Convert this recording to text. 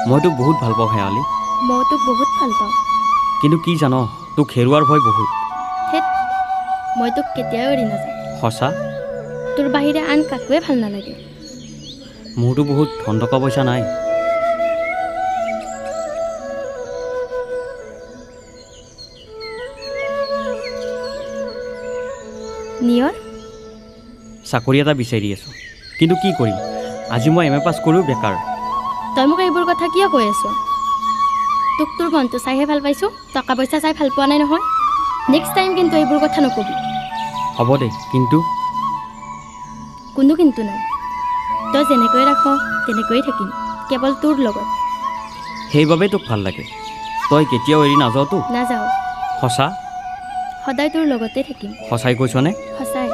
মই তোক বহুত ভাল পাওঁ শেৱালি। মই তোক বহুত ভাল পাওঁ। কিন্তু কি জান, তোক হেৰুৱাৰ ভয় বহুত। হেত, মই তোক কেতিয়াও এৰি নাযাওঁ। সঁচা? তোৰ বাহিৰে আন কাকোৱে ভাল নালাগে। মোৰতো বহুত ধন টকা পইচা নাই। নিয়ৰ, চাকৰি এটা বিচাৰি আছোঁ, কিন্তু কি কৰিম? আজি মই MA পাছ কৰিও বেকাৰ। তই মোক এইবোৰ কথা কিয় কৈ আছ? তোক তোৰ মনটো চাইহে ভাল পাইছোঁ, টকা পইচা চাই ভাল পোৱা নাই নহয়। নেক্সট টাইম কিন্তু এইবোৰ কথা নকবি। হ'ব দে, কিন্তু কোনো কিন্তু নাই। তই যেনেকৈ ৰাখ তেনেকৈয়ে থাকিম, কেৱল তোৰ লগত। সেইবাবেই তোক ভাল লাগে। তই কেতিয়াও এৰি নাযাওঁতো? নাযাওঁ, সঁচা? সদায় তোৰ লগতে থাকিম। সঁচাই কৈছনে? সঁচাই।